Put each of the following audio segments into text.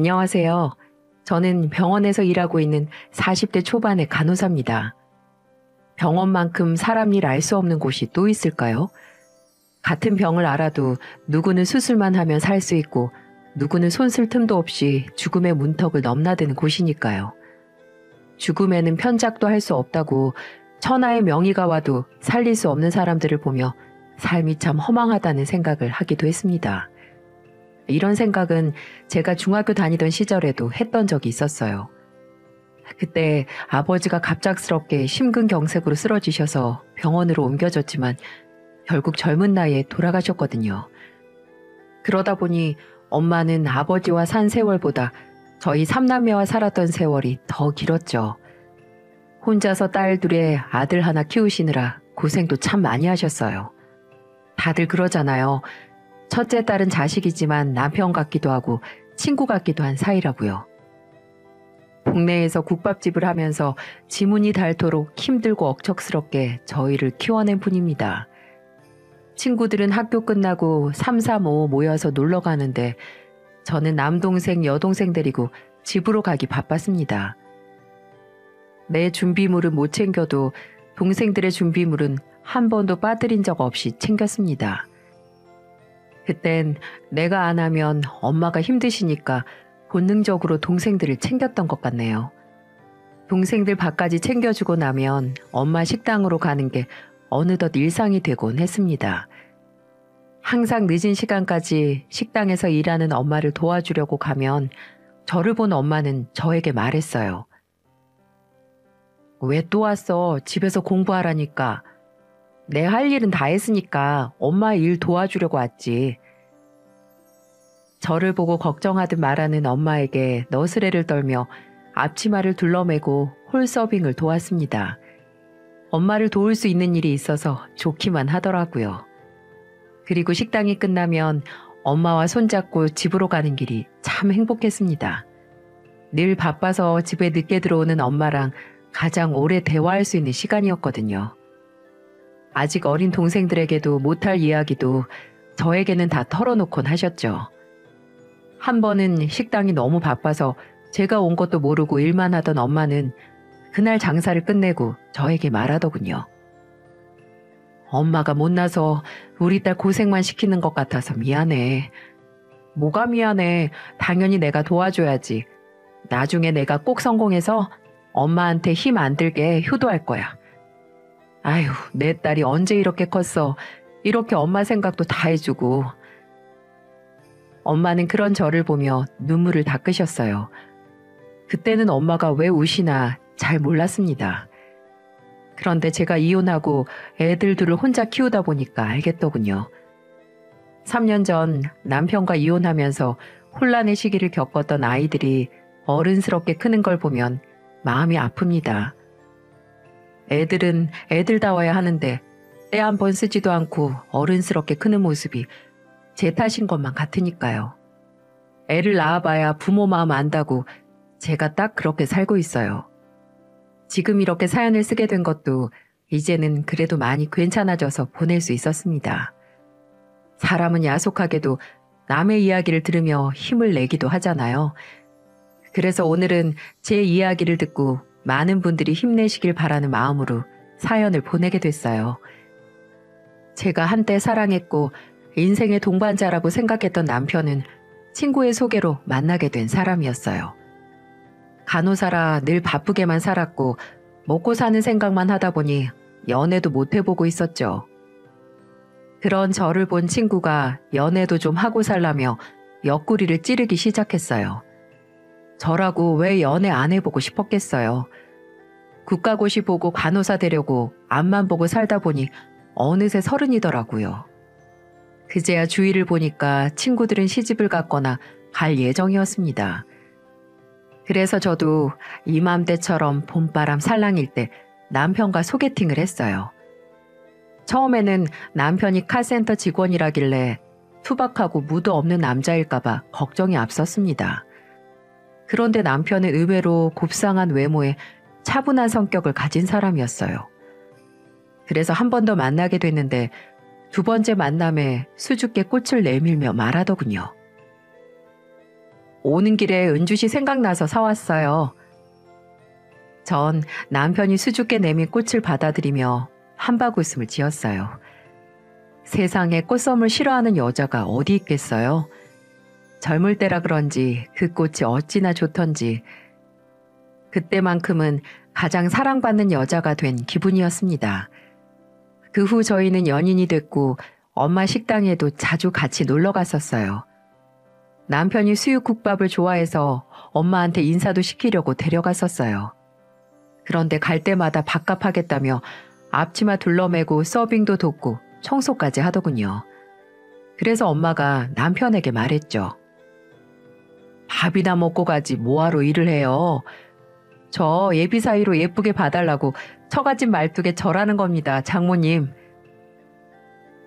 안녕하세요. 저는 병원에서 일하고 있는 40대 초반의 간호사입니다. 병원만큼 사람 일 알 수 없는 곳이 또 있을까요? 같은 병을 알아도 누구는 수술만 하면 살 수 있고 누구는 손 쓸 틈도 없이 죽음의 문턱을 넘나드는 곳이니까요. 죽음에는 편작도 할 수 없다고 천하의 명의가 와도 살릴 수 없는 사람들을 보며 삶이 참 허망하다는 생각을 하기도 했습니다. 이런 생각은 제가 중학교 다니던 시절에도 했던 적이 있었어요. 그때 아버지가 갑작스럽게 심근경색으로 쓰러지셔서 병원으로 옮겨졌지만 결국 젊은 나이에 돌아가셨거든요. 그러다 보니 엄마는 아버지와 산 세월보다 저희 삼남매와 살았던 세월이 더 길었죠. 혼자서 딸 둘에 아들 하나 키우시느라 고생도 참 많이 하셨어요. 다들 그러잖아요. 첫째 딸은 자식이지만 남편 같기도 하고 친구 같기도 한 사이라고요. 동네에서 국밥집을 하면서 지문이 닳도록 힘들고 억척스럽게 저희를 키워낸 분입니다. 친구들은 학교 끝나고 3, 3, 5 모여서 놀러 가는데 저는 남동생, 여동생 데리고 집으로 가기 바빴습니다. 내 준비물은 못 챙겨도 동생들의 준비물은 한 번도 빠뜨린 적 없이 챙겼습니다. 그땐 내가 안 하면 엄마가 힘드시니까 본능적으로 동생들을 챙겼던 것 같네요. 동생들 밥까지 챙겨주고 나면 엄마 식당으로 가는 게 어느덧 일상이 되곤 했습니다. 항상 늦은 시간까지 식당에서 일하는 엄마를 도와주려고 가면 저를 본 엄마는 저에게 말했어요. 왜 또 왔어? 집에서 공부하라니까. 내 할 일은 다 했으니까 엄마 일 도와주려고 왔지. 저를 보고 걱정하듯 말하는 엄마에게 너스레를 떨며 앞치마를 둘러매고 홀서빙을 도왔습니다. 엄마를 도울 수 있는 일이 있어서 좋기만 하더라고요. 그리고 식당이 끝나면 엄마와 손잡고 집으로 가는 길이 참 행복했습니다. 늘 바빠서 집에 늦게 들어오는 엄마랑 가장 오래 대화할 수 있는 시간이었거든요. 아직 어린 동생들에게도 못할 이야기도 저에게는 다 털어놓곤 하셨죠. 한 번은 식당이 너무 바빠서 제가 온 것도 모르고 일만 하던 엄마는 그날 장사를 끝내고 저에게 말하더군요. 엄마가 못나서 우리 딸 고생만 시키는 것 같아서 미안해. 뭐가 미안해. 당연히 내가 도와줘야지. 나중에 내가 꼭 성공해서 엄마한테 힘 안 들게 효도할 거야. 아휴, 내 딸이 언제 이렇게 컸어. 이렇게 엄마 생각도 다 해주고. 엄마는 그런 저를 보며 눈물을 닦으셨어요. 그때는 엄마가 왜 우시나 잘 몰랐습니다. 그런데 제가 이혼하고 애들 둘을 혼자 키우다 보니까 알겠더군요. 3년 전 남편과 이혼하면서 혼란의 시기를 겪었던 아이들이 어른스럽게 크는 걸 보면 마음이 아픕니다. 애들은 애들다워야 하는데 때 한 번 쓰지도 않고 어른스럽게 크는 모습이 제 탓인 것만 같으니까요. 애를 낳아봐야 부모 마음 안다고 제가 딱 그렇게 살고 있어요. 지금 이렇게 사연을 쓰게 된 것도 이제는 그래도 많이 괜찮아져서 보낼 수 있었습니다. 사람은 야속하게도 남의 이야기를 들으며 힘을 내기도 하잖아요. 그래서 오늘은 제 이야기를 듣고 많은 분들이 힘내시길 바라는 마음으로 사연을 보내게 됐어요. 제가 한때 사랑했고 인생의 동반자라고 생각했던 남편은 친구의 소개로 만나게 된 사람이었어요. 간호사라 늘 바쁘게만 살았고 먹고 사는 생각만 하다 보니 연애도 못 해보고 있었죠. 그런 저를 본 친구가 연애도 좀 하고 살라며 옆구리를 찌르기 시작했어요. 저라고 왜 연애 안 해보고 싶었겠어요. 국가고시 보고 간호사 되려고 앞만 보고 살다 보니 어느새 30이더라고요. 그제야 주위를 보니까 친구들은 시집을 갔거나 갈 예정이었습니다. 그래서 저도 이맘때처럼 봄바람 살랑일 때 남편과 소개팅을 했어요. 처음에는 남편이 카센터 직원이라길래 투박하고 무드 없는 남자일까봐 걱정이 앞섰습니다. 그런데 남편은 의외로 곱상한 외모에 차분한 성격을 가진 사람이었어요. 그래서 한 번 더 만나게 됐는데 두 번째 만남에 수줍게 꽃을 내밀며 말하더군요. 오는 길에 은주 씨 생각나서 사왔어요. 전 남편이 수줍게 내민 꽃을 받아들이며 한바구음을 지었어요. 세상에 꽃선물 싫어하는 여자가 어디 있겠어요? 젊을 때라 그런지 그 꽃이 어찌나 좋던지 그때만큼은 가장 사랑받는 여자가 된 기분이었습니다. 그 후 저희는 연인이 됐고 엄마 식당에도 자주 같이 놀러 갔었어요. 남편이 수육국밥을 좋아해서 엄마한테 인사도 시키려고 데려갔었어요. 그런데 갈 때마다 밥값하겠다며 앞치마 둘러매고 서빙도 돕고 청소까지 하더군요. 그래서 엄마가 남편에게 말했죠. 밥이나 먹고 가지 뭐하러 일을 해요. 저 예비 사위로 예쁘게 봐달라고 처갓집 말뚝에 절하는 겁니다, 장모님.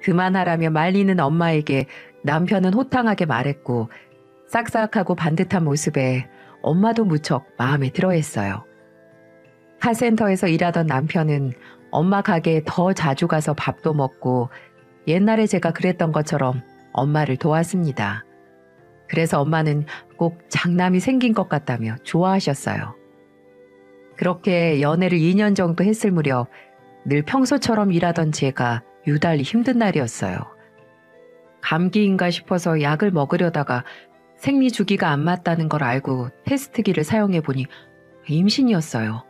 그만하라며 말리는 엄마에게 남편은 호탕하게 말했고 싹싹하고 반듯한 모습에 엄마도 무척 마음에 들어했어요. 카센터에서 일하던 남편은 엄마 가게에 더 자주 가서 밥도 먹고 옛날에 제가 그랬던 것처럼 엄마를 도왔습니다. 그래서 엄마는 꼭 장남이 생긴 것 같다며 좋아하셨어요. 그렇게 연애를 2년 정도 했을 무렵 늘 평소처럼 일하던 제가 유달리 힘든 날이었어요. 감기인가 싶어서 약을 먹으려다가 생리 주기가 안 맞다는 걸 알고 테스트기를 사용해 보니 임신이었어요.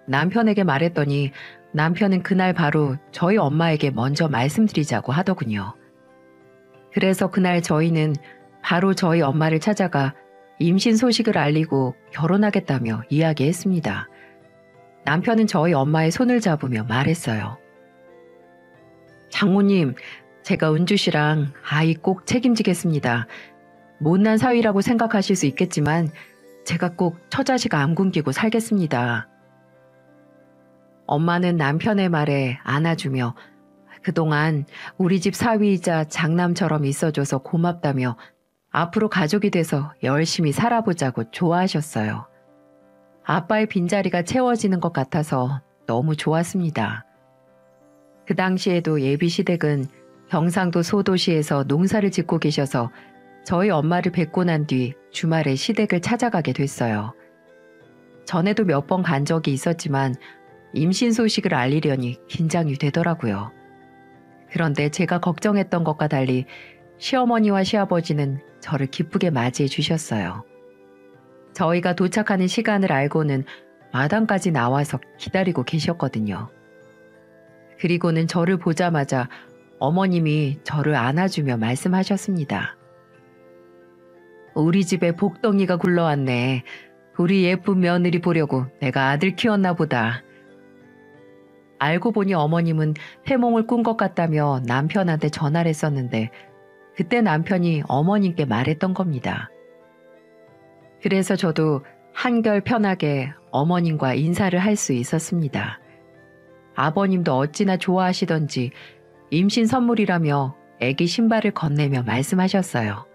남편에게 말했더니 남편은 그날 바로 저희 엄마에게 먼저 말씀드리자고 하더군요. 그래서 그날 저희는 바로 저희 엄마를 찾아가 임신 소식을 알리고 결혼하겠다며 이야기했습니다. 남편은 저희 엄마의 손을 잡으며 말했어요. 장모님, 제가 은주 씨랑 아이 꼭 책임지겠습니다. 못난 사위라고 생각하실 수 있겠지만 제가 꼭 처자식 안 굶기고 살겠습니다. 엄마는 남편의 말에 안아주며 그동안 우리 집 사위이자 장남처럼 있어줘서 고맙다며 앞으로 가족이 돼서 열심히 살아보자고 좋아하셨어요. 아빠의 빈자리가 채워지는 것 같아서 너무 좋았습니다. 그 당시에도 예비시댁은 경상도 소도시에서 농사를 짓고 계셔서 저희 엄마를 뵙고 난 뒤 주말에 시댁을 찾아가게 됐어요. 전에도 몇 번 간 적이 있었지만 임신 소식을 알리려니 긴장이 되더라고요. 그런데 제가 걱정했던 것과 달리 시어머니와 시아버지는 저를 기쁘게 맞이해 주셨어요. 저희가 도착하는 시간을 알고는 마당까지 나와서 기다리고 계셨거든요. 그리고는 저를 보자마자 어머님이 저를 안아주며 말씀하셨습니다. 우리 집에 복덩이가 굴러왔네. 우리 예쁜 며느리 보려고 내가 아들 키웠나 보다. 알고 보니 어머님은 태몽을 꾼 것 같다며 남편한테 전화를 했었는데 그때 남편이 어머님께 말했던 겁니다. 그래서 저도 한결 편하게 어머님과 인사를 할 수 있었습니다. 아버님도 어찌나 좋아하시던지 임신 선물이라며 애기 신발을 건네며 말씀하셨어요.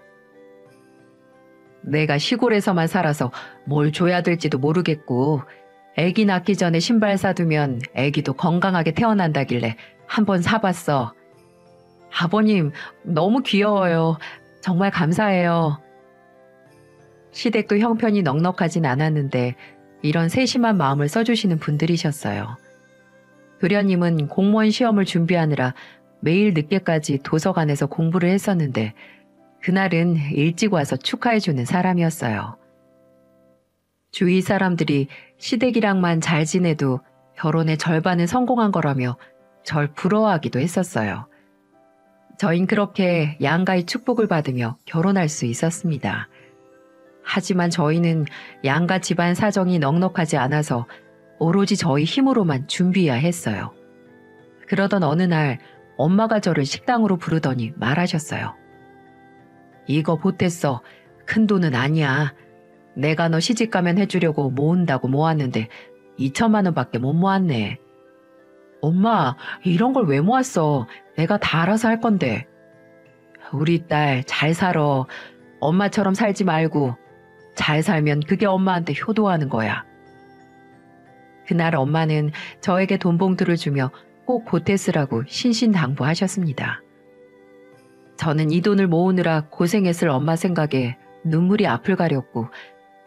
내가 시골에서만 살아서 뭘 줘야 될지도 모르겠고 애기 낳기 전에 신발 사두면 애기도 건강하게 태어난다길래 한번 사봤어. 아버님 너무 귀여워요. 정말 감사해요. 시댁도 형편이 넉넉하진 않았는데 이런 세심한 마음을 써주시는 분들이셨어요. 도련님은 공무원 시험을 준비하느라 매일 늦게까지 도서관에서 공부를 했었는데 그날은 일찍 와서 축하해주는 사람이었어요. 주위 사람들이 시댁이랑만 잘 지내도 결혼의 절반은 성공한 거라며 절 부러워하기도 했었어요. 저흰 그렇게 양가의 축복을 받으며 결혼할 수 있었습니다. 하지만 저희는 양가 집안 사정이 넉넉하지 않아서 오로지 저희 힘으로만 준비해야 했어요. 그러던 어느 날 엄마가 저를 식당으로 부르더니 말하셨어요. 이거 보탰어. 큰 돈은 아니야. 내가 너 시집가면 해주려고 모은다고 모았는데 2천만 원밖에 못 모았네. 엄마, 이런 걸 왜 모았어? 내가 다 알아서 할 건데. 우리 딸 잘 살아. 엄마처럼 살지 말고 잘 살면 그게 엄마한테 효도하는 거야. 그날 엄마는 저에게 돈봉투를 주며 꼭 보태쓰라고 신신당부하셨습니다. 저는 이 돈을 모으느라 고생했을 엄마 생각에 눈물이 앞을 가렸고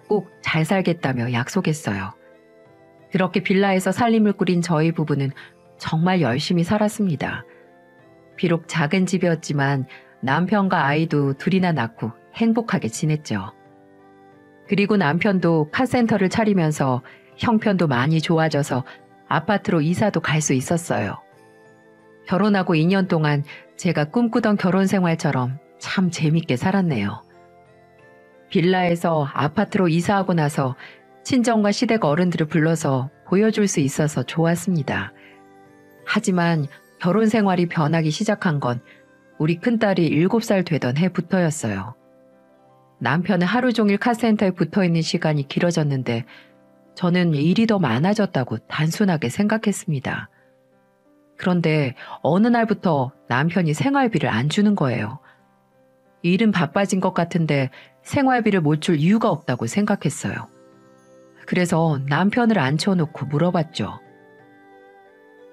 꼭 잘 살겠다며 약속했어요. 그렇게 빌라에서 살림을 꾸린 저희 부부는 정말 열심히 살았습니다. 비록 작은 집이었지만 남편과 아이도 둘이나 낳고 행복하게 지냈죠. 그리고 남편도 카센터를 차리면서 형편도 많이 좋아져서 아파트로 이사도 갈 수 있었어요. 결혼하고 2년 동안 제가 꿈꾸던 결혼 생활처럼 참 재밌게 살았네요. 빌라에서 아파트로 이사하고 나서 친정과 시댁 어른들을 불러서 보여줄 수 있어서 좋았습니다. 하지만 결혼 생활이 변하기 시작한 건 우리 큰딸이 7살 되던 해부터였어요. 남편은 하루 종일 카센터에 붙어있는 시간이 길어졌는데 저는 일이 더 많아졌다고 단순하게 생각했습니다. 그런데 어느 날부터 남편이 생활비를 안 주는 거예요. 일은 바빠진 것 같은데 생활비를 못 줄 이유가 없다고 생각했어요. 그래서 남편을 앉혀놓고 물어봤죠.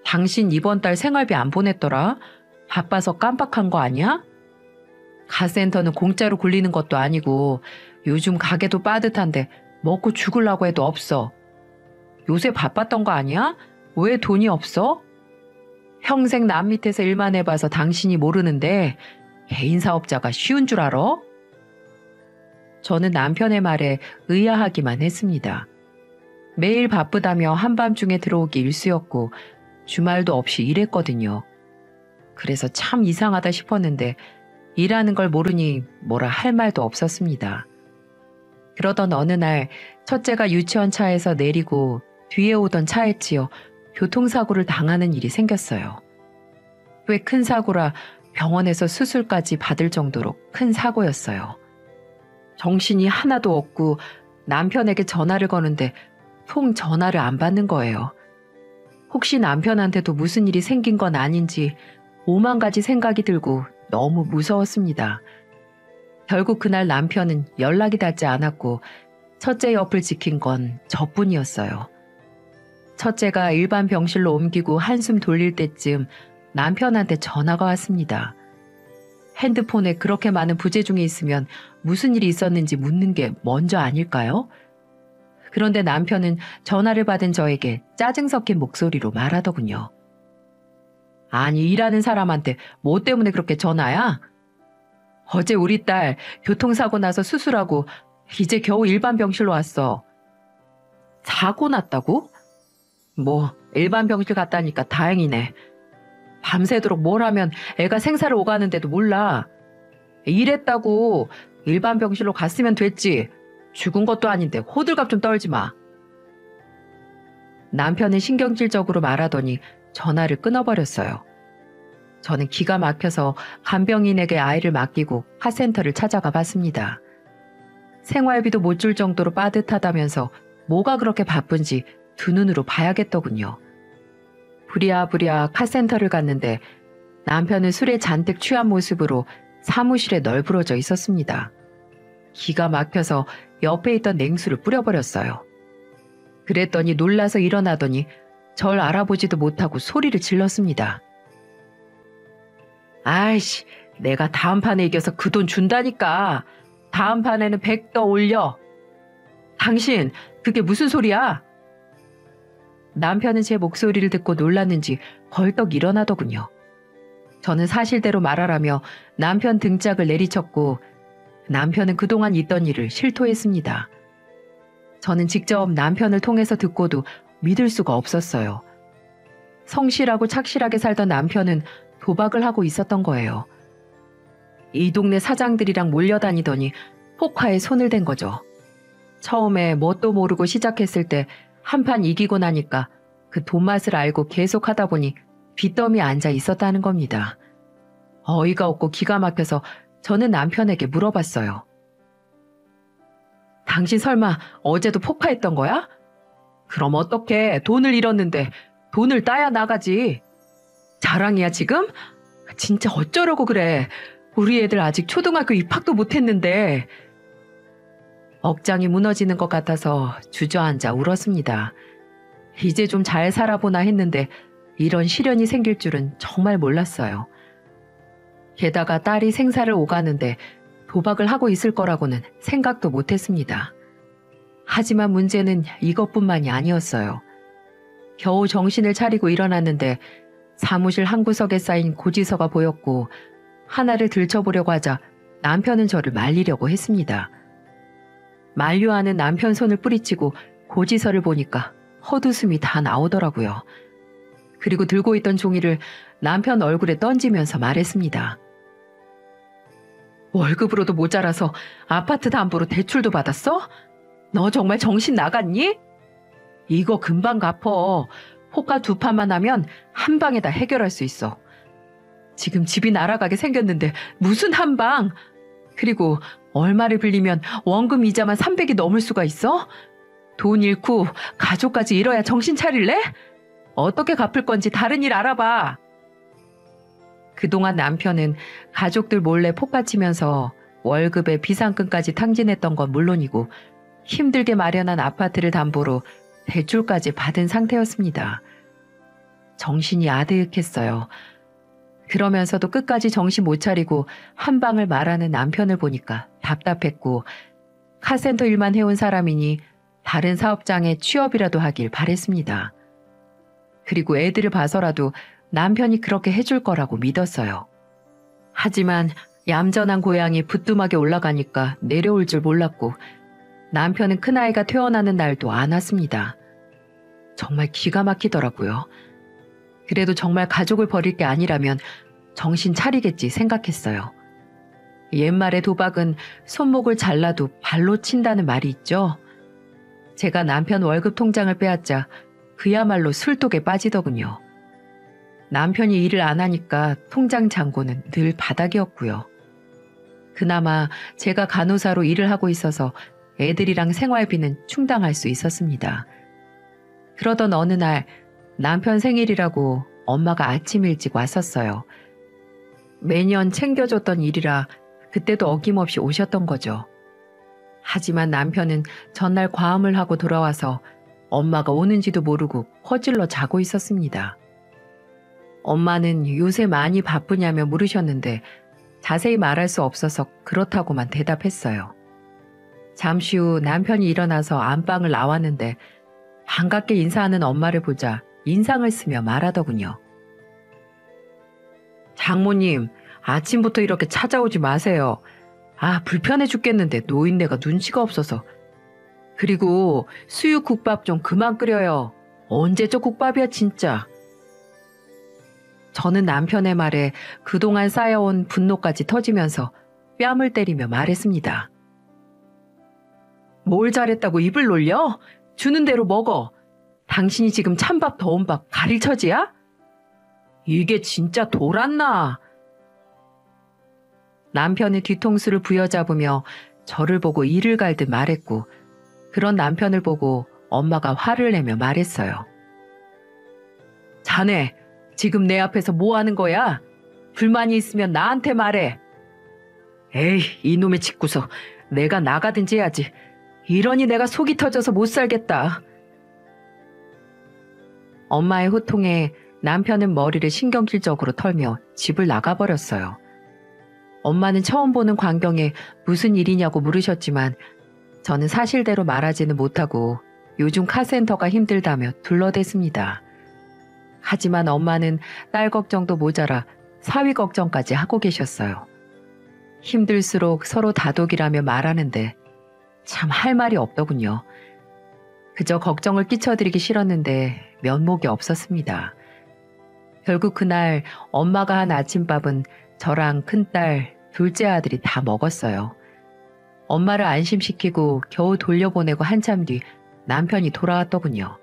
당신 이번 달 생활비 안 보냈더라? 바빠서 깜빡한 거 아니야? 카센터는 공짜로 굴리는 것도 아니고 요즘 가게도 빠듯한데 먹고 죽으려고 해도 없어. 요새 바빴던 거 아니야? 왜 돈이 없어? 평생 남 밑에서 일만 해봐서 당신이 모르는데 개인 사업자가 쉬운 줄 알아? 저는 남편의 말에 의아하기만 했습니다. 매일 바쁘다며 한밤중에 들어오기 일쑤였고 주말도 없이 일했거든요. 그래서 참 이상하다 싶었는데 일하는 걸 모르니 뭐라 할 말도 없었습니다. 그러던 어느 날 첫째가 유치원 차에서 내리고 뒤에 오던 차에 치여 교통사고를 당하는 일이 생겼어요. 꽤 큰 사고라 병원에서 수술까지 받을 정도로 큰 사고였어요. 정신이 하나도 없고 남편에게 전화를 거는데 통 전화를 안 받는 거예요. 혹시 남편한테도 무슨 일이 생긴 건 아닌지 오만 가지 생각이 들고 너무 무서웠습니다. 결국 그날 남편은 연락이 닿지 않았고 첫째 옆을 지킨 건 저뿐이었어요. 첫째가 일반 병실로 옮기고 한숨 돌릴 때쯤 남편한테 전화가 왔습니다. 핸드폰에 그렇게 많은 부재중이 있으면 무슨 일이 있었는지 묻는 게 먼저 아닐까요? 그런데 남편은 전화를 받은 저에게 짜증 섞인 목소리로 말하더군요. 아니, 일하는 사람한테 뭐 때문에 그렇게 전화야? 어제 우리 딸 교통사고 나서 수술하고 이제 겨우 일반 병실로 왔어. 사고 났다고? 뭐 일반 병실 갔다니까 다행이네. 밤새도록 뭘 하면 애가 생사를 오가는데도 몰라. 일했다고 일반 병실로 갔으면 됐지. 죽은 것도 아닌데 호들갑 좀 떨지 마. 남편은 신경질적으로 말하더니 전화를 끊어버렸어요. 저는 기가 막혀서 간병인에게 아이를 맡기고 카센터를 찾아가 봤습니다. 생활비도 못 줄 정도로 빠듯하다면서 뭐가 그렇게 바쁜지 두 눈으로 봐야겠더군요. 부랴부랴 카센터를 갔는데 남편은 술에 잔뜩 취한 모습으로 사무실에 널브러져 있었습니다. 기가 막혀서 옆에 있던 냉수를 뿌려버렸어요. 그랬더니 놀라서 일어나더니 절 알아보지도 못하고 소리를 질렀습니다. 아이씨, 내가 다음 판에 이겨서 그 돈 준다니까. 다음 판에는 100 더 올려. 당신, 그게 무슨 소리야? 남편은 제 목소리를 듣고 놀랐는지 벌떡 일어나더군요. 저는 사실대로 말하라며 남편 등짝을 내리쳤고 남편은 그동안 있던 일을 실토했습니다. 저는 직접 남편을 통해서 듣고도 믿을 수가 없었어요. 성실하고 착실하게 살던 남편은 도박을 하고 있었던 거예요. 이 동네 사장들이랑 몰려다니더니 포카에 손을 댄 거죠. 처음에 뭣도 모르고 시작했을 때 한 판 이기고 나니까 그 돈맛을 알고 계속 하다 보니 빚더미에 앉아 있었다는 겁니다. 어이가 없고 기가 막혀서 저는 남편에게 물어봤어요. 당신 설마 어제도 포카했던 거야? 그럼 어떡해. 돈을 잃었는데 돈을 따야 나가지. 자랑이야 지금? 진짜 어쩌려고 그래. 우리 애들 아직 초등학교 입학도 못했는데. 억장이 무너지는 것 같아서 주저앉아 울었습니다. 이제 좀 잘 살아보나 했는데 이런 시련이 생길 줄은 정말 몰랐어요. 게다가 딸이 생사를 오가는데 도박을 하고 있을 거라고는 생각도 못했습니다. 하지만 문제는 이것뿐만이 아니었어요. 겨우 정신을 차리고 일어났는데 사무실 한 구석에 쌓인 고지서가 보였고 하나를 들춰보려고 하자 남편은 저를 말리려고 했습니다. 만류하는 남편 손을 뿌리치고 고지서를 보니까 헛웃음이 다 나오더라고요. 그리고 들고 있던 종이를 남편 얼굴에 던지면서 말했습니다. 월급으로도 모자라서 아파트 담보로 대출도 받았어? 너 정말 정신 나갔니? 이거 금방 갚어. 호가 2판만 하면 한 방에 다 해결할 수 있어. 지금 집이 날아가게 생겼는데 무슨 한 방? 그리고 얼마를 빌리면 원금 이자만 300이 넘을 수가 있어? 돈 잃고 가족까지 잃어야 정신 차릴래? 어떻게 갚을 건지 다른 일 알아봐. 그동안 남편은 가족들 몰래 폭파치면서 월급에 비상금까지 탕진했던 건 물론이고 힘들게 마련한 아파트를 담보로 대출까지 받은 상태였습니다. 정신이 아득했어요. 그러면서도 끝까지 정신 못 차리고 한 방을 말하는 남편을 보니까 답답했고 카센터 일만 해온 사람이니 다른 사업장에 취업이라도 하길 바랬습니다. 그리고 애들을 봐서라도 남편이 그렇게 해줄 거라고 믿었어요. 하지만 얌전한 고양이 부뚜막에 올라가니까 내려올 줄 몰랐고 남편은 큰아이가 퇴원하는 날도 안 왔습니다. 정말 기가 막히더라고요. 그래도 정말 가족을 버릴 게 아니라면 정신 차리겠지 생각했어요. 옛말에 도박은 손목을 잘라도 발로 친다는 말이 있죠. 제가 남편 월급 통장을 빼앗자 그야말로 술독에 빠지더군요. 남편이 일을 안 하니까 통장 잔고는 늘 바닥이었고요. 그나마 제가 간호사로 일을 하고 있어서 애들이랑 생활비는 충당할 수 있었습니다. 그러던 어느 날 남편 생일이라고 엄마가 아침 일찍 왔었어요. 매년 챙겨줬던 일이라 그때도 어김없이 오셨던 거죠. 하지만 남편은 전날 과음을 하고 돌아와서 엄마가 오는지도 모르고 퍼질러 자고 있었습니다. 엄마는 요새 많이 바쁘냐며 물으셨는데 자세히 말할 수 없어서 그렇다고만 대답했어요. 잠시 후 남편이 일어나서 안방을 나왔는데 반갑게 인사하는 엄마를 보자 인상을 쓰며 말하더군요. 장모님, 아침부터 이렇게 찾아오지 마세요. 불편해 죽겠는데 노인네가 눈치가 없어서. 그리고 수육국밥 좀 그만 끓여요. 언제적 국밥이야 진짜. 저는 남편의 말에 그동안 쌓여온 분노까지 터지면서 뺨을 때리며 말했습니다. 뭘 잘했다고 입을 놀려? 주는 대로 먹어. 당신이 지금 찬밥 더운 밥 가릴 처지야? 이게 진짜 돌았나? 남편의 뒤통수를 부여잡으며 저를 보고 이를 갈듯 말했고 그런 남편을 보고 엄마가 화를 내며 말했어요. 자네, 지금 내 앞에서 뭐 하는 거야? 불만이 있으면 나한테 말해. 에이, 이놈의 짓구서. 내가 나가든지 해야지. 이러니 내가 속이 터져서 못 살겠다. 엄마의 호통에 남편은 머리를 신경질적으로 털며 집을 나가버렸어요. 엄마는 처음 보는 광경에 무슨 일이냐고 물으셨지만 저는 사실대로 말하지는 못하고 요즘 카센터가 힘들다며 둘러댔습니다. 하지만 엄마는 딸 걱정도 모자라 사위 걱정까지 하고 계셨어요. 힘들수록 서로 다독이라며 말하는데 참 할 말이 없더군요. 그저 걱정을 끼쳐드리기 싫었는데 면목이 없었습니다. 결국 그날 엄마가 한 아침밥은 저랑 큰딸, 둘째 아들이 다 먹었어요. 엄마를 안심시키고 겨우 돌려보내고 한참 뒤 남편이 돌아왔더군요.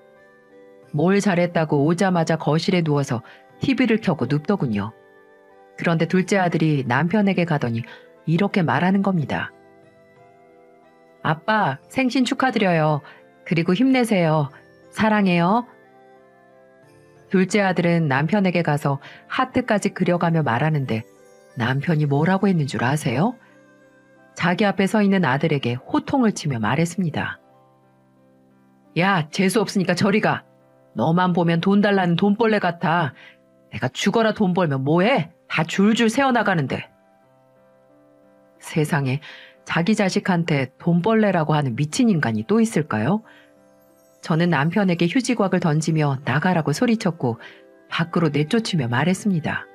뭘 잘했다고 오자마자 거실에 누워서 TV를 켜고 눕더군요. 그런데 둘째 아들이 남편에게 가더니 이렇게 말하는 겁니다. 아빠, 생신 축하드려요. 그리고 힘내세요. 사랑해요. 둘째 아들은 남편에게 가서 하트까지 그려가며 말하는데 남편이 뭐라고 했는 줄 아세요? 자기 앞에 서 있는 아들에게 호통을 치며 말했습니다. 야, 재수 없으니까 저리 가. 너만 보면 돈 달라는 돈벌레 같아. 내가 죽어라 돈 벌면 뭐해? 다 줄줄 새어나가는데. 세상에 자기 자식한테 돈벌레라고 하는 미친 인간이 또 있을까요? 저는 남편에게 휴지곽을 던지며 나가라고 소리쳤고 밖으로 내쫓으며 말했습니다.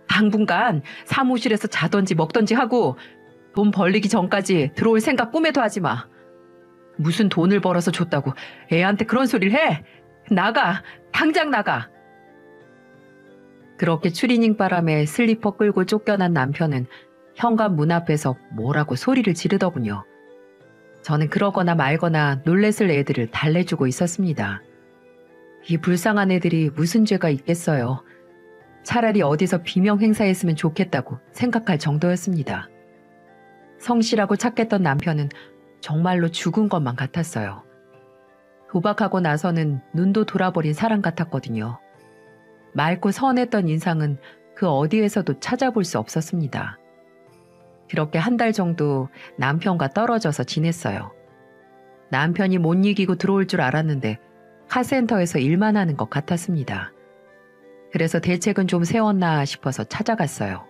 당분간 사무실에서 자던지 먹던지 하고 돈 벌리기 전까지 들어올 생각 꿈에도 하지 마. 무슨 돈을 벌어서 줬다고 애한테 그런 소리를 해? 나가! 당장 나가! 그렇게 추리닝 바람에 슬리퍼 끌고 쫓겨난 남편은 현관 문 앞에서 뭐라고 소리를 지르더군요. 저는 그러거나 말거나 놀랬을 애들을 달래주고 있었습니다. 이 불쌍한 애들이 무슨 죄가 있겠어요. 차라리 어디서 비명 행사했으면 좋겠다고 생각할 정도였습니다. 성실하고 착했던 남편은 정말로 죽은 것만 같았어요. 도박하고 나서는 눈도 돌아버린 사람 같았거든요. 맑고 선했던 인상은 그 어디에서도 찾아볼 수 없었습니다. 그렇게 한 달 정도 남편과 떨어져서 지냈어요. 남편이 못 이기고 들어올 줄 알았는데 카센터에서 일만 하는 것 같았습니다. 그래서 대책은 좀 세웠나 싶어서 찾아갔어요.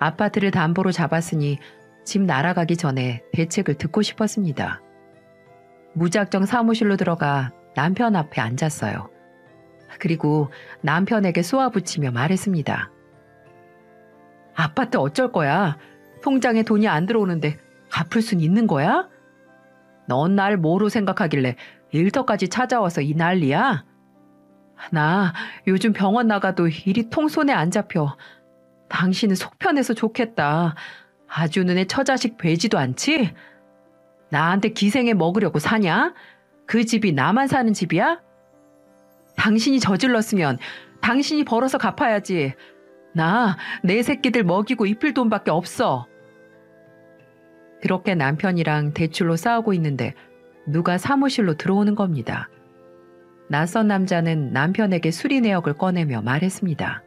아파트를 담보로 잡았으니 집 날아가기 전에 대책을 듣고 싶었습니다. 무작정 사무실로 들어가 남편 앞에 앉았어요. 그리고 남편에게 쏘아붙이며 말했습니다. 아파트 어쩔 거야? 통장에 돈이 안 들어오는데 갚을 순 있는 거야? 넌 날 뭐로 생각하길래 일터까지 찾아와서 이 난리야? 나 요즘 병원 나가도 일이 통손에 안 잡혀. 당신은 속 편해서 좋겠다. 아주 눈에 처자식 베지도 않지? 나한테 기생해 먹으려고 사냐? 그 집이 나만 사는 집이야? 당신이 저질렀으면 당신이 벌어서 갚아야지. 나 내 새끼들 먹이고 입힐 돈밖에 없어. 그렇게 남편이랑 대출로 싸우고 있는데 누가 사무실로 들어오는 겁니다. 낯선 남자는 남편에게 수리 내역을 꺼내며 말했습니다.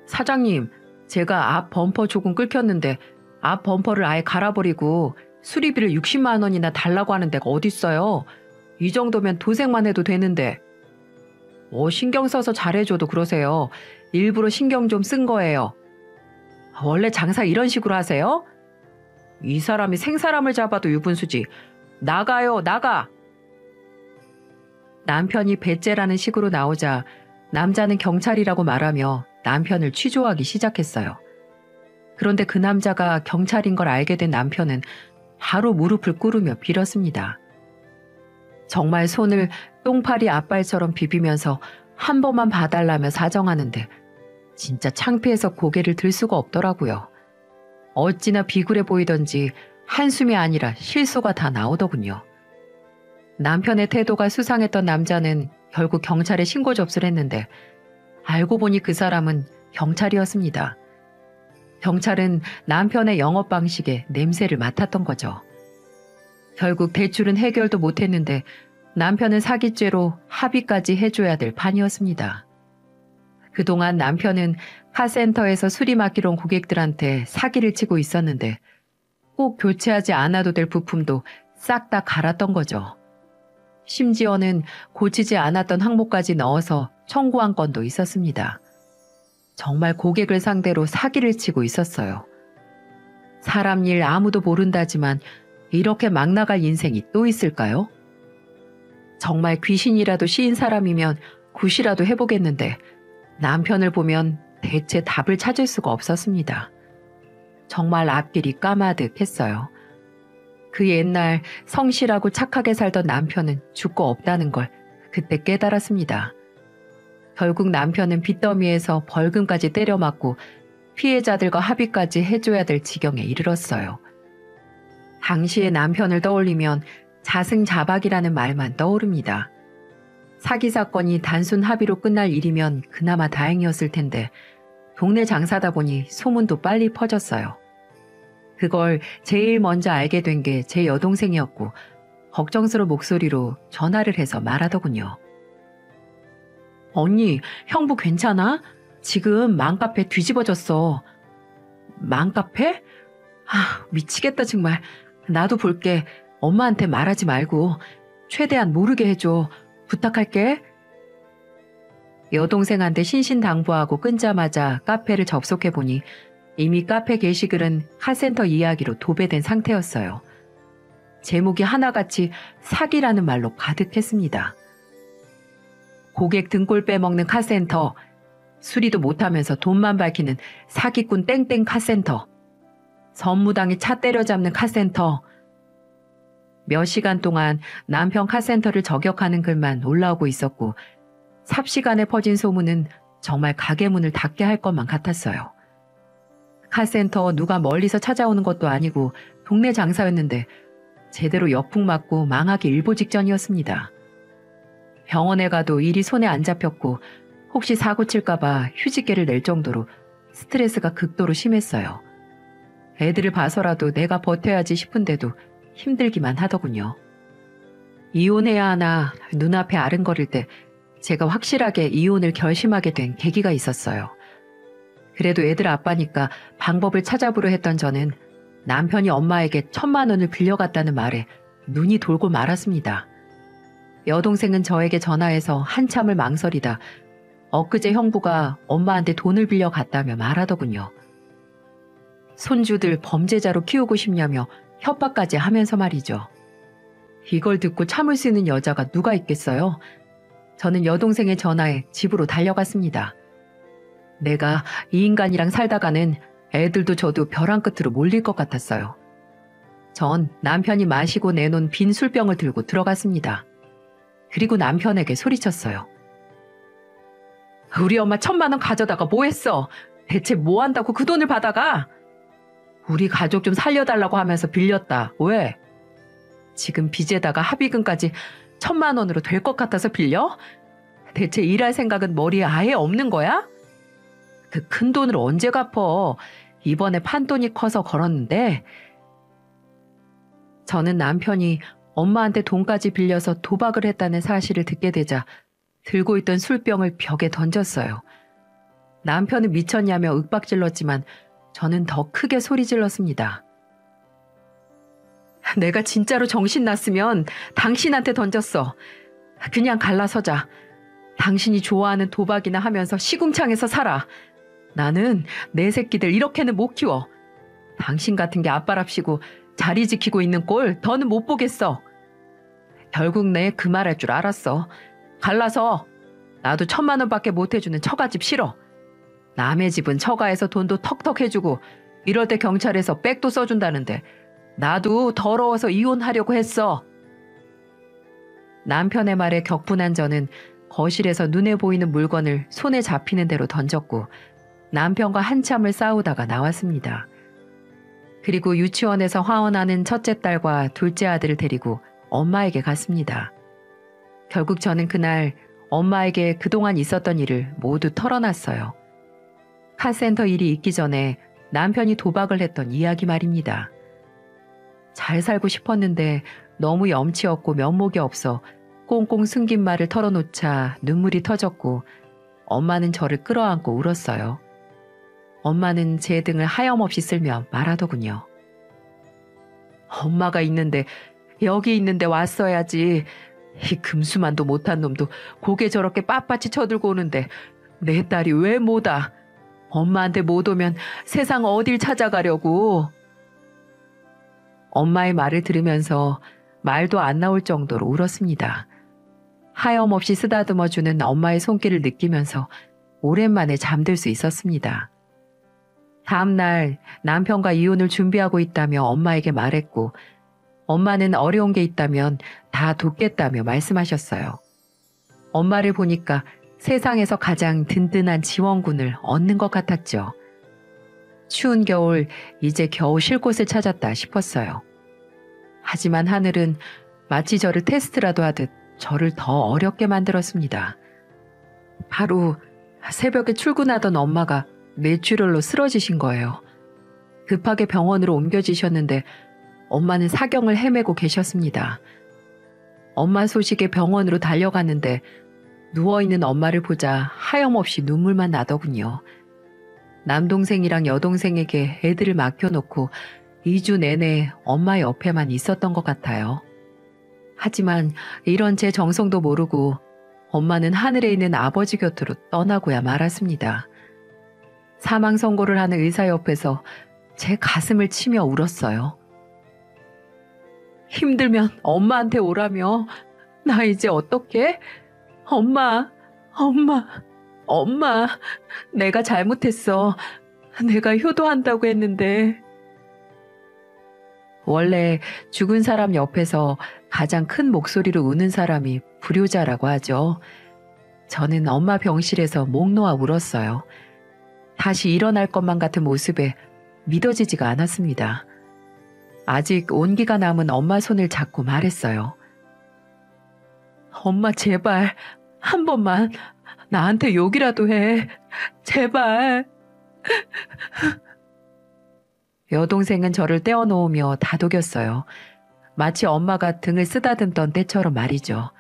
사장님, 제가 앞 범퍼 조금 긁혔는데 앞 범퍼를 아예 갈아버리고 수리비를 60만 원이나 달라고 하는 데가 어딨어요. 이 정도면 도색만 해도 되는데. 신경 써서 잘해줘도 그러세요. 일부러 신경 좀 쓴 거예요. 원래 장사 이런 식으로 하세요? 이 사람이 생사람을 잡아도 유분수지. 나가요, 나가! 남편이 배째라는 식으로 나오자 남자는 경찰이라고 말하며 남편을 취조하기 시작했어요. 그런데 그 남자가 경찰인 걸 알게 된 남편은 바로 무릎을 꿇으며 빌었습니다. 정말 손을 똥파리 앞발처럼 비비면서 한 번만 봐달라며 사정하는데 진짜 창피해서 고개를 들 수가 없더라고요. 어찌나 비굴해 보이던지 한숨이 아니라 실소가 다 나오더군요. 남편의 태도가 수상했던 남자는 결국 경찰에 신고 접수를 했는데 알고 보니 그 사람은 경찰이었습니다. 경찰은 남편의 영업 방식에 냄새를 맡았던 거죠. 결국 대출은 해결도 못했는데 남편은 사기죄로 합의까지 해줘야 될 판이었습니다. 그동안 남편은 카센터에서 수리 맡기러 온 고객들한테 사기를 치고 있었는데 꼭 교체하지 않아도 될 부품도 싹 다 갈았던 거죠. 심지어는 고치지 않았던 항목까지 넣어서 청구한 건도 있었습니다. 정말 고객을 상대로 사기를 치고 있었어요. 사람 일 아무도 모른다지만 이렇게 막 나갈 인생이 또 있을까요? 정말 귀신이라도 씌인 사람이면 굿이라도 해보겠는데 남편을 보면 대체 답을 찾을 수가 없었습니다. 정말 앞길이 까마득했어요. 그 옛날 성실하고 착하게 살던 남편은 죽고 없다는 걸 그때 깨달았습니다. 결국 남편은 빚더미에서 벌금까지 때려맞고 피해자들과 합의까지 해줘야 될 지경에 이르렀어요. 당시의 남편을 떠올리면 자승자박이라는 말만 떠오릅니다. 사기 사건이 단순 합의로 끝날 일이면 그나마 다행이었을 텐데 동네 장사다 보니 소문도 빨리 퍼졌어요. 그걸 제일 먼저 알게 된 게 제 여동생이었고 걱정스러운 목소리로 전화를 해서 말하더군요. 언니, 형부 괜찮아? 지금 맘카페 뒤집어졌어. 맘카페? 미치겠다 정말. 나도 볼게. 엄마한테 말하지 말고 최대한 모르게 해줘. 부탁할게. 여동생한테 신신당부하고 끊자마자 카페를 접속해보니 이미 카페 게시글은 카센터 이야기로 도배된 상태였어요. 제목이 하나같이 사기라는 말로 가득했습니다. 고객 등골 빼먹는 카센터, 수리도 못하면서 돈만 밝히는 사기꾼 땡땡 카센터, 선무당이 차 때려잡는 카센터. 몇 시간 동안 남편 카센터를 저격하는 글만 올라오고 있었고 삽시간에 퍼진 소문은 정말 가게 문을 닫게 할 것만 같았어요. 카센터 누가 멀리서 찾아오는 것도 아니고 동네 장사였는데 제대로 역풍 맞고 망하기 일보 직전이었습니다. 병원에 가도 일이 손에 안 잡혔고 혹시 사고 칠까봐 휴직계를 낼 정도로 스트레스가 극도로 심했어요. 애들을 봐서라도 내가 버텨야지 싶은데도 힘들기만 하더군요. 이혼해야 하나 눈앞에 아른거릴 때 제가 확실하게 이혼을 결심하게 된 계기가 있었어요. 그래도 애들 아빠니까 방법을 찾아보려 했던 저는 남편이 엄마에게 1,000만 원을 빌려갔다는 말에 눈이 돌고 말았습니다. 여동생은 저에게 전화해서 한참을 망설이다 엊그제 형부가 엄마한테 돈을 빌려갔다며 말하더군요. 손주들 범죄자로 키우고 싶냐며 협박까지 하면서 말이죠. 이걸 듣고 참을 수 있는 여자가 누가 있겠어요? 저는 여동생의 전화에 집으로 달려갔습니다. 내가 이 인간이랑 살다가는 애들도 저도 벼랑 끝으로 몰릴 것 같았어요. 전 남편이 마시고 내놓은 빈 술병을 들고 들어갔습니다. 그리고 남편에게 소리쳤어요. 우리 엄마 1,000만 원 가져다가 뭐 했어? 대체 뭐 한다고 그 돈을 받아가? 우리 가족 좀 살려달라고 하면서 빌렸다. 왜? 지금 빚에다가 합의금까지 1,000만 원으로 될 것 같아서 빌려? 대체 일할 생각은 머리에 아예 없는 거야? 그 큰 돈을 언제 갚어? 이번에 판돈이 커서 걸었는데. 저는 남편이 엄마한테 돈까지 빌려서 도박을 했다는 사실을 듣게 되자 들고 있던 술병을 벽에 던졌어요. 남편은 미쳤냐며 윽박질렀지만 저는 더 크게 소리 질렀습니다. 내가 진짜로 정신 났으면 당신한테 던졌어. 그냥 갈라서자. 당신이 좋아하는 도박이나 하면서 시궁창에서 살아. 나는 내 새끼들 이렇게는 못 키워. 당신 같은 게 아빠랍시고 자리 지키고 있는 꼴 더는 못 보겠어. 결국 내 그 말 할 줄 알았어. 갈라서. 나도 1,000만 원밖에 못 해주는 처가집 싫어. 남의 집은 처가에서 돈도 턱턱 해주고 이럴 때 경찰에서 백도 써준다는데 나도 더러워서 이혼하려고 했어. 남편의 말에 격분한 저는 거실에서 눈에 보이는 물건을 손에 잡히는 대로 던졌고 남편과 한참을 싸우다가 나왔습니다. 그리고 유치원에서 화원하는 첫째 딸과 둘째 아들을 데리고 엄마에게 갔습니다. 결국 저는 그날 엄마에게 그동안 있었던 일을 모두 털어놨어요. 카센터 일이 있기 전에 남편이 도박을 했던 이야기 말입니다. 잘 살고 싶었는데 너무 염치 없고 면목이 없어 꽁꽁 숨긴 말을 털어놓자 눈물이 터졌고 엄마는 저를 끌어안고 울었어요. 엄마는 제 등을 하염없이 쓸며 말하더군요. 엄마가 있는데 여기 있는데 왔어야지. 이 금수만도 못한 놈도 고개 저렇게 빳빳이 쳐들고 오는데 내 딸이 왜 못 와? 엄마한테 못 오면 세상 어딜 찾아가려고. 엄마의 말을 들으면서 말도 안 나올 정도로 울었습니다. 하염없이 쓰다듬어주는 엄마의 손길을 느끼면서 오랜만에 잠들 수 있었습니다. 다음 날 남편과 이혼을 준비하고 있다며 엄마에게 말했고 엄마는 어려운 게 있다면 다 돕겠다며 말씀하셨어요. 엄마를 보니까 세상에서 가장 든든한 지원군을 얻는 것 같았죠. 추운 겨울 이제 겨우 쉴 곳을 찾았다 싶었어요. 하지만 하늘은 마치 저를 테스트라도 하듯 저를 더 어렵게 만들었습니다. 바로 새벽에 출근하던 엄마가 뇌출혈로 쓰러지신 거예요. 급하게 병원으로 옮겨지셨는데 엄마는 사경을 헤매고 계셨습니다. 엄마 소식에 병원으로 달려갔는데 누워있는 엄마를 보자 하염없이 눈물만 나더군요. 남동생이랑 여동생에게 애들을 맡겨놓고 2주 내내 엄마 옆에만 있었던 것 같아요. 하지만 이런 제 정성도 모르고 엄마는 하늘에 있는 아버지 곁으로 떠나고야 말았습니다. 사망 선고를 하는 의사 옆에서 제 가슴을 치며 울었어요. 힘들면 엄마한테 오라며. 나 이제 어떡해? 엄마, 엄마, 엄마. 내가 잘못했어. 내가 효도한다고 했는데. 원래 죽은 사람 옆에서 가장 큰 목소리로 우는 사람이 불효자라고 하죠. 저는 엄마 병실에서 목 놓아 울었어요. 다시 일어날 것만 같은 모습에 믿어지지가 않았습니다. 아직 온기가 남은 엄마 손을 잡고 말했어요. 엄마 제발 한 번만 나한테 욕이라도 해. 제발. 여동생은 저를 떼어놓으며 다독였어요. 마치 엄마가 등을 쓰다듬던 때처럼 말이죠.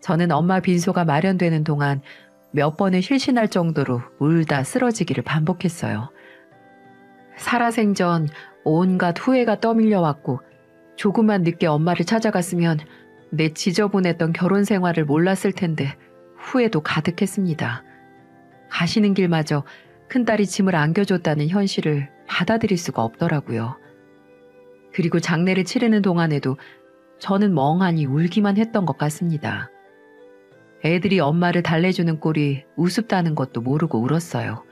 저는 엄마 빈소가 마련되는 동안 몇 번을 실신할 정도로 울다 쓰러지기를 반복했어요. 살아생전 온갖 후회가 떠밀려왔고 조금만 늦게 엄마를 찾아갔으면 내 지저분했던 결혼 생활을 몰랐을 텐데 후회도 가득했습니다. 가시는 길마저 큰딸이 짐을 안겨줬다는 현실을 받아들일 수가 없더라고요. 그리고 장례를 치르는 동안에도 저는 멍하니 울기만 했던 것 같습니다. 애들이 엄마를 달래주는 꼴이 우습다는 것도 모르고 울었어요.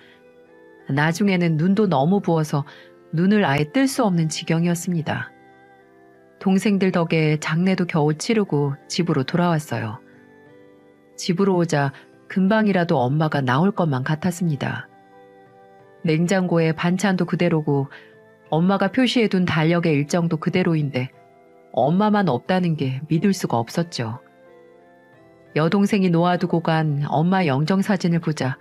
나중에는 눈도 너무 부어서 눈을 아예 뜰 수 없는 지경이었습니다. 동생들 덕에 장례도 겨우 치르고 집으로 돌아왔어요. 집으로 오자 금방이라도 엄마가 나올 것만 같았습니다. 냉장고에 반찬도 그대로고 엄마가 표시해둔 달력의 일정도 그대로인데 엄마만 없다는 게 믿을 수가 없었죠. 여동생이 놓아두고 간 엄마 영정사진을 보자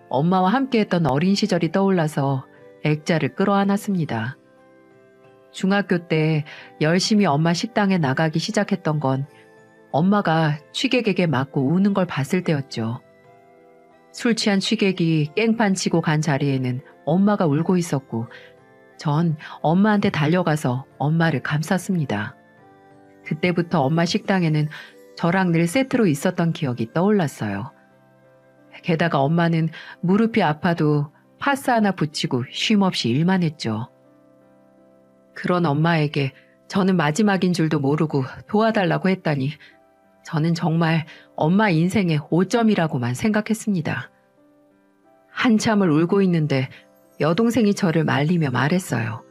엄마와 함께했던 어린 시절이 떠올라서 액자를 끌어안았습니다. 중학교 때 열심히 엄마 식당에 나가기 시작했던 건 엄마가 취객에게 맞고 우는 걸 봤을 때였죠. 술 취한 취객이 깽판 치고 간 자리에는 엄마가 울고 있었고 전 엄마한테 달려가서 엄마를 감쌌습니다. 그때부터 엄마 식당에는 저랑 늘 세트로 있었던 기억이 떠올랐어요. 게다가 엄마는 무릎이 아파도 파스 하나 붙이고 쉼없이 일만 했죠. 그런 엄마에게 저는 마지막인 줄도 모르고 도와달라고 했다니 저는 정말 엄마 인생의 오점이라고만 생각했습니다. 한참을 울고 있는데 여동생이 저를 말리며 말했어요.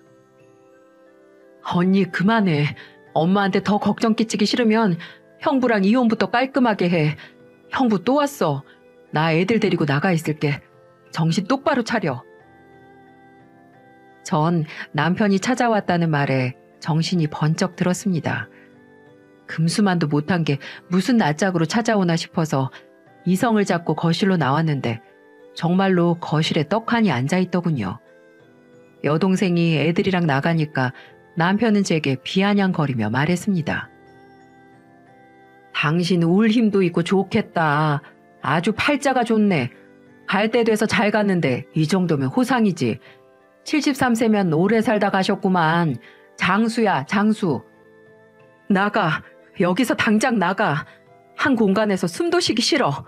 언니 그만해. 엄마한테 더 걱정 끼치기 싫으면 형부랑 이혼부터 깔끔하게 해. 형부 또 왔어. 나 애들 데리고 나가 있을게. 정신 똑바로 차려. 전 남편이 찾아왔다는 말에 정신이 번쩍 들었습니다. 금수만도 못한 게 무슨 낯짝으로 찾아오나 싶어서 이성을 잡고 거실로 나왔는데 정말로 거실에 떡하니 앉아있더군요. 여동생이 애들이랑 나가니까 남편은 제게 비아냥거리며 말했습니다. 당신 울 힘도 있고 좋겠다. 아주 팔자가 좋네. 갈 때 돼서 잘 갔는데 이 정도면 호상이지. 73세면 오래 살다 가셨구만. 장수야, 장수. 나가. 여기서 당장 나가. 한 공간에서 숨도 쉬기 싫어.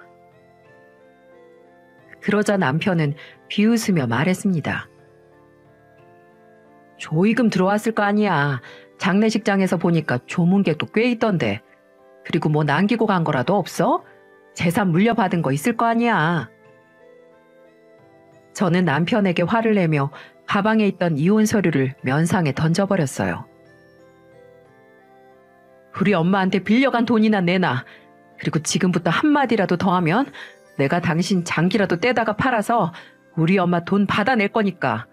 그러자 남편은 비웃으며 말했습니다. 조의금 들어왔을 거 아니야. 장례식장에서 보니까 조문객도 꽤 있던데. 그리고 뭐 남기고 간 거라도 없어? 재산 물려받은 거 있을 거 아니야. 저는 남편에게 화를 내며 가방에 있던 이혼 서류를 면상에 던져버렸어요. 우리 엄마한테 빌려간 돈이나 내놔. 그리고 지금부터 한마디라도 더 하면 내가 당신 장기라도 떼다가 팔아서 우리 엄마 돈 받아낼 거니까.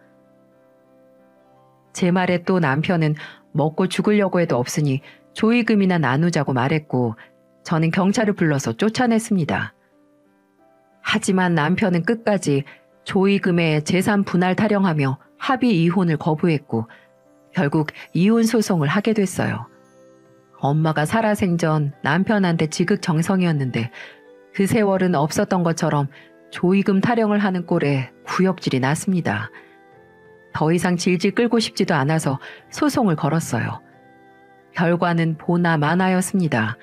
제 말에 또 남편은 먹고 죽으려고 해도 없으니 조의금이나 나누자고 말했고 저는 경찰을 불러서 쫓아냈습니다. 하지만 남편은 끝까지 조의금에 재산 분할 타령하며 합의 이혼을 거부했고 결국 이혼 소송을 하게 됐어요. 엄마가 살아생전 남편한테 지극정성이었는데 그 세월은 없었던 것처럼 조의금 타령을 하는 꼴에 구역질이 났습니다. 더 이상 질질 끌고 싶지도 않아서 소송을 걸었어요. 결과는 보나 마나였습니다.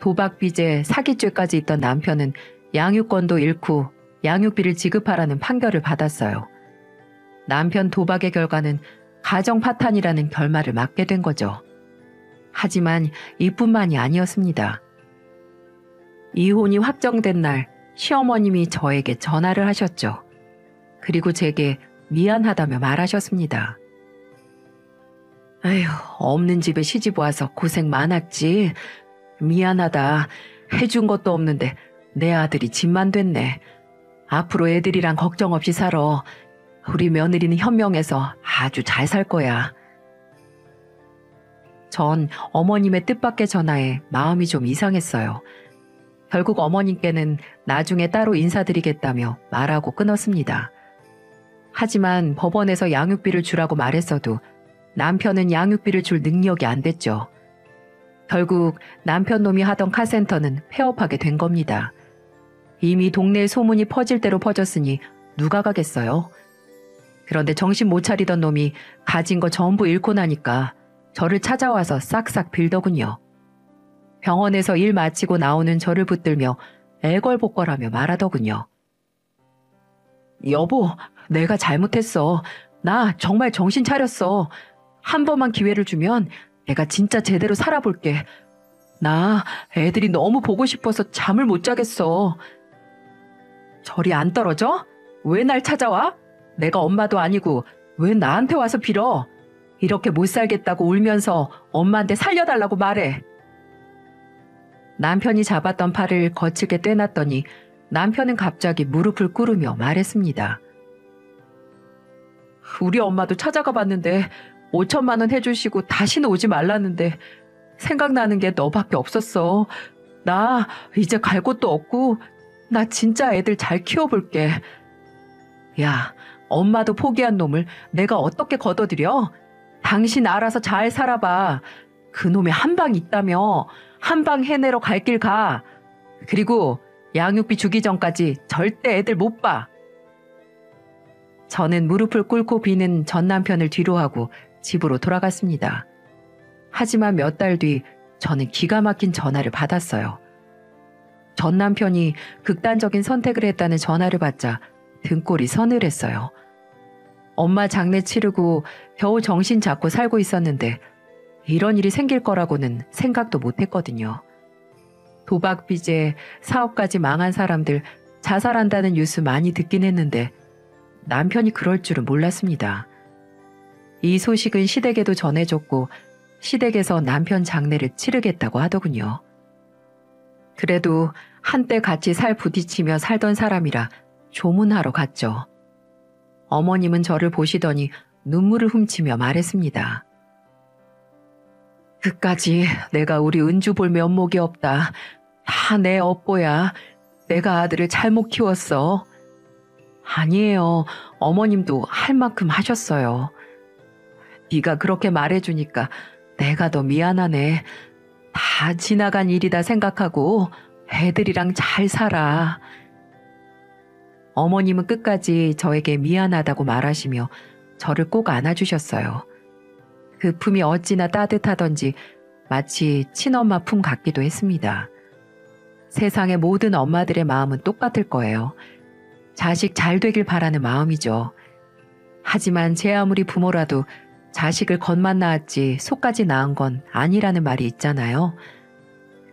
도박 빚에 사기죄까지 있던 남편은 양육권도 잃고 양육비를 지급하라는 판결을 받았어요. 남편 도박의 결과는 가정 파탄이라는 결말을 맞게 된 거죠. 하지만 이뿐만이 아니었습니다. 이혼이 확정된 날 시어머님이 저에게 전화를 하셨죠. 그리고 제게 미안하다며 말하셨습니다. 에휴, 없는 집에 시집 와서 고생 많았지. 미안하다. 해준 것도 없는데 내 아들이 집만 됐네. 앞으로 애들이랑 걱정 없이 살아. 우리 며느리는 현명해서 아주 잘 살 거야. 전 어머님의 뜻밖의 전화에 마음이 좀 이상했어요. 결국 어머님께는 나중에 따로 인사드리겠다며 말하고 끊었습니다. 하지만 법원에서 양육비를 주라고 말했어도 남편은 양육비를 줄 능력이 안 됐죠. 결국 남편 놈이 하던 카센터는 폐업하게 된 겁니다. 이미 동네에 소문이 퍼질 대로 퍼졌으니 누가 가겠어요? 그런데 정신 못 차리던 놈이 가진 거 전부 잃고 나니까 저를 찾아와서 싹싹 빌더군요. 병원에서 일 마치고 나오는 저를 붙들며 애걸복걸하며 말하더군요. 여보, 내가 잘못했어. 나 정말 정신 차렸어. 한 번만 기회를 주면 내가 진짜 제대로 살아볼게. 나 애들이 너무 보고 싶어서 잠을 못 자겠어. 저리 안 떨어져? 왜 날 찾아와? 내가 엄마도 아니고 왜 나한테 와서 빌어? 이렇게 못 살겠다고 울면서 엄마한테 살려달라고 말해. 남편이 잡았던 팔을 거칠게 떼놨더니 남편은 갑자기 무릎을 꿇으며 말했습니다. 우리 엄마도 찾아가 봤는데 5천만 원 해주시고 다시는 오지 말라는데 생각나는 게 너밖에 없었어. 나 이제 갈 곳도 없고 나 진짜 애들 잘 키워볼게. 야, 엄마도 포기한 놈을 내가 어떻게 걷어들여? 당신 알아서 잘 살아봐. 그놈의 한 방 있다며. 한 방 해내러 갈 길 가. 그리고 양육비 주기 전까지 절대 애들 못 봐. 저는 무릎을 꿇고 비는 전 남편을 뒤로하고 집으로 돌아갔습니다. 하지만 몇 달 뒤 저는 기가 막힌 전화를 받았어요. 전 남편이 극단적인 선택을 했다는 전화를 받자 등골이 서늘했어요. 엄마 장례 치르고 겨우 정신 잡고 살고 있었는데 이런 일이 생길 거라고는 생각도 못 했거든요. 도박 빚에 사업까지 망한 사람들 자살한다는 뉴스 많이 듣긴 했는데 남편이 그럴 줄은 몰랐습니다. 이 소식은 시댁에도 전해줬고 시댁에서 남편 장례를 치르겠다고 하더군요. 그래도 한때 같이 살 부딪히며 살던 사람이라 조문하러 갔죠. 어머님은 저를 보시더니 눈물을 훔치며 말했습니다. 그까지 내가 우리 은주 볼 면목이 없다. 다 내 업보야. 내가 아들을 잘못 키웠어. 아니에요. 어머님도 할 만큼 하셨어요. 네가 그렇게 말해주니까 내가 더 미안하네. 다 지나간 일이다 생각하고 애들이랑 잘 살아. 어머님은 끝까지 저에게 미안하다고 말하시며 저를 꼭 안아주셨어요. 그 품이 어찌나 따뜻하던지 마치 친엄마 품 같기도 했습니다. 세상의 모든 엄마들의 마음은 똑같을 거예요. 자식 잘 되길 바라는 마음이죠. 하지만 제 아무리 부모라도 자식을 겉만 낳았지 속까지 낳은 건 아니라는 말이 있잖아요.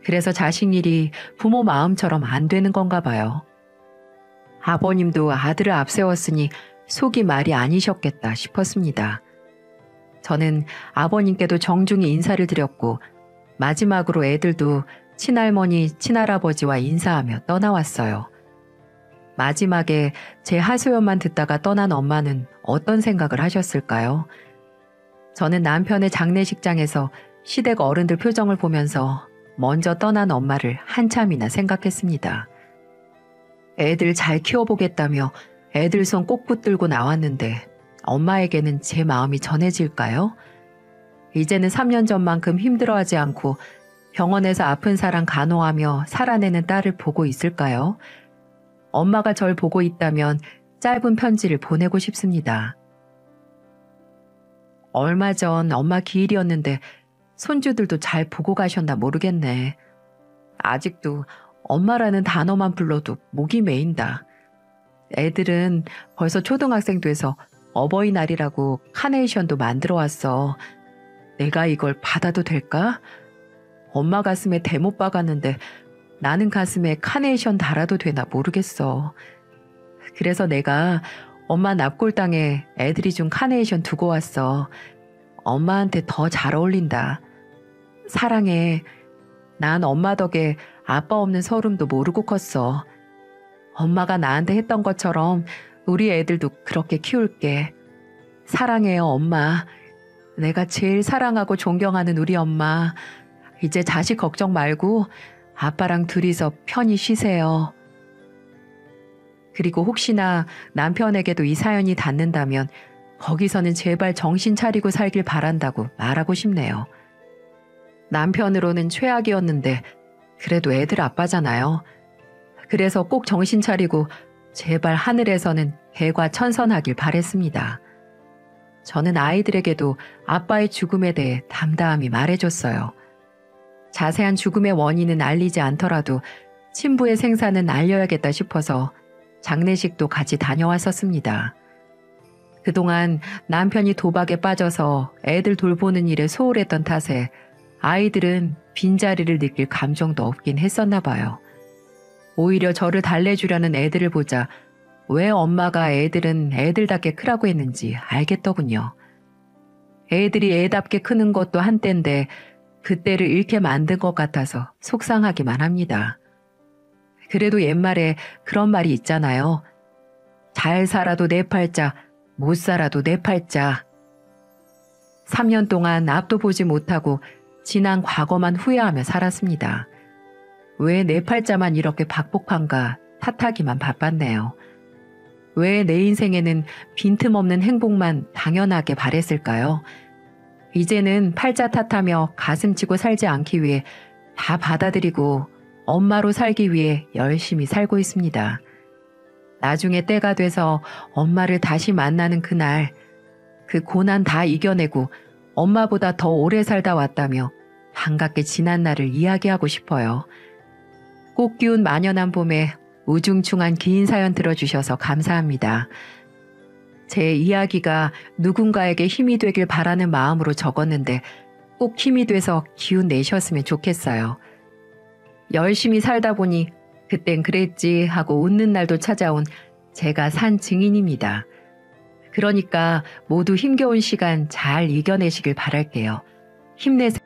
그래서 자식 일이 부모 마음처럼 안 되는 건가 봐요. 아버님도 아들을 앞세웠으니 속이 말이 아니셨겠다 싶었습니다. 저는 아버님께도 정중히 인사를 드렸고 마지막으로 애들도 친할머니, 친할아버지와 인사하며 떠나왔어요. 마지막에 제 하소연만 듣다가 떠난 엄마는 어떤 생각을 하셨을까요? 저는 남편의 장례식장에서 시댁 어른들 표정을 보면서 먼저 떠난 엄마를 한참이나 생각했습니다. 애들 잘 키워보겠다며 애들 손 꼭 붙들고 나왔는데 엄마에게는 제 마음이 전해질까요? 이제는 3년 전만큼 힘들어하지 않고 병원에서 아픈 사람 간호하며 살아내는 딸을 보고 있을까요? 엄마가 절 보고 있다면 짧은 편지를 보내고 싶습니다. 얼마 전 엄마 기일이었는데 손주들도 잘 보고 가셨나 모르겠네. 아직도 엄마라는 단어만 불러도 목이 메인다. 애들은 벌써 초등학생 돼서 어버이날이라고 카네이션도 만들어 왔어. 내가 이걸 받아도 될까? 엄마 가슴에 대못 박았는데 나는 가슴에 카네이션 달아도 되나 모르겠어. 그래서 내가 엄마 납골당에 애들이 준 카네이션 두고 왔어. 엄마한테 더 잘 어울린다. 사랑해. 난 엄마 덕에 아빠 없는 서름도 모르고 컸어. 엄마가 나한테 했던 것처럼 우리 애들도 그렇게 키울게. 사랑해요, 엄마. 내가 제일 사랑하고 존경하는 우리 엄마. 이제 자식 걱정 말고 아빠랑 둘이서 편히 쉬세요. 그리고 혹시나 남편에게도 이 사연이 닿는다면 거기서는 제발 정신 차리고 살길 바란다고 말하고 싶네요. 남편으로는 최악이었는데 그래도 애들 아빠잖아요. 그래서 꼭 정신 차리고 제발 하늘에서는 개과 천선하길 바랬습니다. 저는 아이들에게도 아빠의 죽음에 대해 담담히 말해줬어요. 자세한 죽음의 원인은 알리지 않더라도 친부의 생사는 알려야겠다 싶어서 장례식도 같이 다녀왔었습니다. 그동안 남편이 도박에 빠져서 애들 돌보는 일에 소홀했던 탓에 아이들은 빈자리를 느낄 감정도 없긴 했었나 봐요. 오히려 저를 달래주려는 애들을 보자 왜 엄마가 애들은 애들답게 크라고 했는지 알겠더군요. 애들이 애답게 크는 것도 한때인데 그때를 잃게 만든 것 같아서 속상하기만 합니다. 그래도 옛말에 그런 말이 있잖아요. 잘 살아도 내 팔자, 못 살아도 내 팔자. 3년 동안 앞도 보지 못하고 지난 과거만 후회하며 살았습니다. 왜 내 팔자만 이렇게 박복한가 탓하기만 바빴네요. 왜 내 인생에는 빈틈없는 행복만 당연하게 바랬을까요? 이제는 팔자 탓하며 가슴치고 살지 않기 위해 다 받아들이고 엄마로 살기 위해 열심히 살고 있습니다. 나중에 때가 돼서 엄마를 다시 만나는 그날, 그 고난 다 이겨내고 엄마보다 더 오래 살다 왔다며 반갑게 지난 날을 이야기하고 싶어요. 꽃 기운 만연한 봄에 우중충한 긴 사연 들어주셔서 감사합니다. 제 이야기가 누군가에게 힘이 되길 바라는 마음으로 적었는데 꼭 힘이 돼서 기운 내셨으면 좋겠어요. 열심히 살다 보니 그땐 그랬지 하고 웃는 날도 찾아온 제가 산 증인입니다. 그러니까 모두 힘겨운 시간 잘 이겨내시길 바랄게요. 힘내세요.